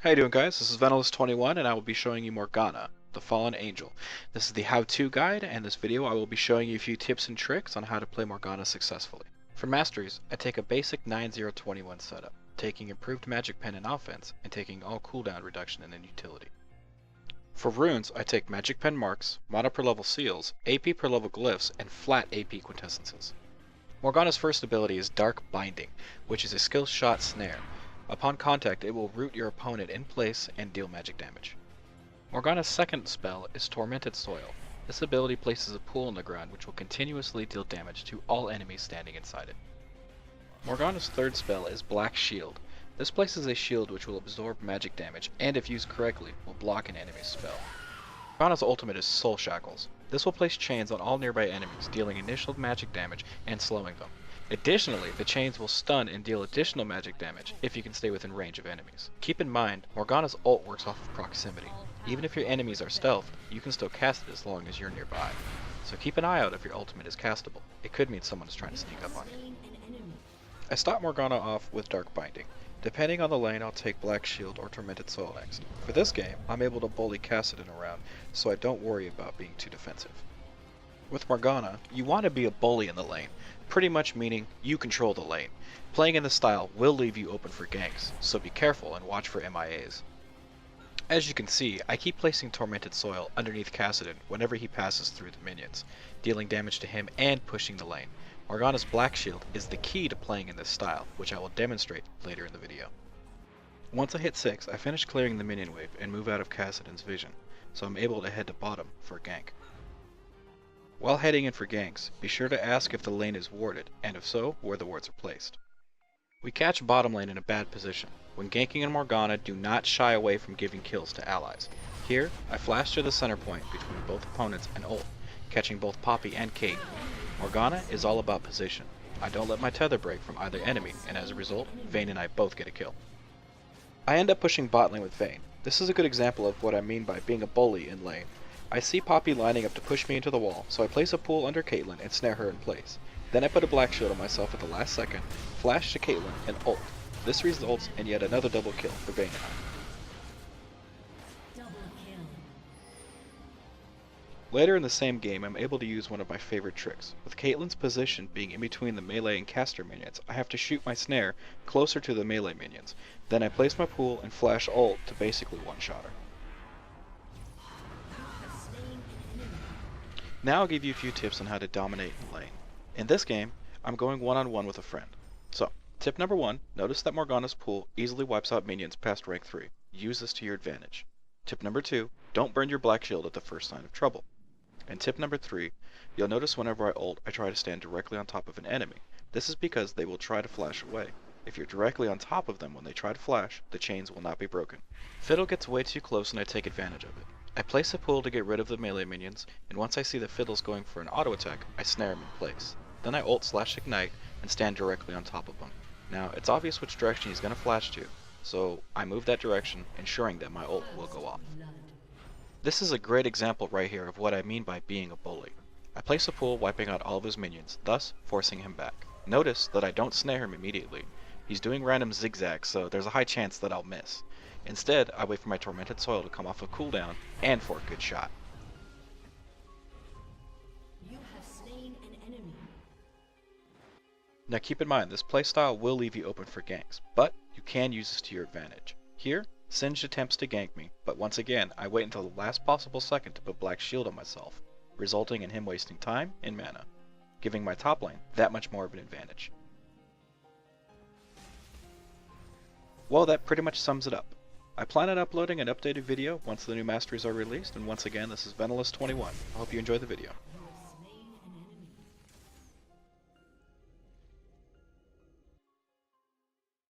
How you doing, guys? This is Venalist21 and I will be showing you Morgana, the Fallen Angel. This is the how-to guide, and in this video I will be showing you a few tips and tricks on how to play Morgana successfully. For masteries, I take a basic 9-0-21 setup, taking improved magic pen in offense and taking all cooldown reduction in utility. For runes, I take magic pen marks, mana per level seals, AP per level glyphs, and flat AP quintessences. Morgana's first ability is Dark Binding, which is a skill shot snare. Upon contact, it will root your opponent in place and deal magic damage. Morgana's second spell is Tormented Soil. This ability places a pool in the ground which will continuously deal damage to all enemies standing inside it. Morgana's third spell is Black Shield. This places a shield which will absorb magic damage and, if used correctly, will block an enemy's spell. Morgana's ultimate is Soul Shackles. This will place chains on all nearby enemies, dealing initial magic damage and slowing them. Additionally, the chains will stun and deal additional magic damage if you can stay within range of enemies. Keep in mind, Morgana's ult works off of proximity. Even if your enemies are stealthed, you can still cast it as long as you're nearby. So keep an eye out if your ultimate is castable. It could mean someone is trying to sneak up on you. I start Morgana off with Dark Binding. Depending on the lane, I'll take Black Shield or Tormented Soul next. For this game, I'm able to bully Kassadin around, so I don't worry about being too defensive. With Morgana, you want to be a bully in the lane, pretty much meaning you control the lane. Playing in this style will leave you open for ganks, so be careful and watch for MIAs. As you can see, I keep placing Tormented Soil underneath Kassadin whenever he passes through the minions, dealing damage to him and pushing the lane. Morgana's Black Shield is the key to playing in this style, which I will demonstrate later in the video. Once I hit 6, I finish clearing the minion wave and move out of Kassadin's vision, so I'm able to head to bottom for a gank. While heading in for ganks, be sure to ask if the lane is warded, and if so, where the wards are placed. We catch bottom lane in a bad position. When ganking in Morgana, do not shy away from giving kills to allies. Here, I flash to the center point between both opponents and ult, catching both Poppy and Kate. Morgana is all about position. I don't let my tether break from either enemy, and as a result, Vayne and I both get a kill. I end up pushing bot lane with Vayne. This is a good example of what I mean by being a bully in lane. I see Poppy lining up to push me into the wall, so I place a pool under Caitlyn and snare her in place. Then I put a Black Shield on myself at the last second, flash to Caitlyn, and ult. This results in yet another double kill for Vayne and I. Later in the same game, I'm able to use one of my favorite tricks. With Caitlyn's position being in between the melee and caster minions, I have to shoot my snare closer to the melee minions. Then I place my pool and flash ult to basically one-shot her. Now I'll give you a few tips on how to dominate in lane. In this game, I'm going one-on-one with a friend. So, tip number 1, notice that Morgana's pool easily wipes out minions past rank 3. Use this to your advantage. Tip number 2, don't burn your Black Shield at the first sign of trouble. And tip number 3, you'll notice whenever I ult, I try to stand directly on top of an enemy. This is because they will try to flash away. If you're directly on top of them when they try to flash, the chains will not be broken. Fiddle gets way too close and I take advantage of it. I place a pool to get rid of the melee minions, and once I see the Fiddle's going for an auto attack, I snare him in place. Then I ult/ignite and stand directly on top of him. Now, it's obvious which direction he's going to flash to, so I move that direction, ensuring that my ult will go off. This is a great example right here of what I mean by being a bully. I place a pool wiping out all of his minions, thus forcing him back. Notice that I don't snare him immediately. He's doing random zigzags, so there's a high chance that I'll miss. Instead, I wait for my Tormented Soil to come off of cooldown, and for a good shot. You have slain an enemy. Now keep in mind, this playstyle will leave you open for ganks, but you can use this to your advantage. Here, Singed attempts to gank me, but once again, I wait until the last possible second to put Black Shield on myself, resulting in him wasting time and mana, giving my top lane that much more of an advantage. Well, that pretty much sums it up. I plan on uploading an updated video once the new masteries are released, and once again, this is Venalist21. I hope you enjoyed the video.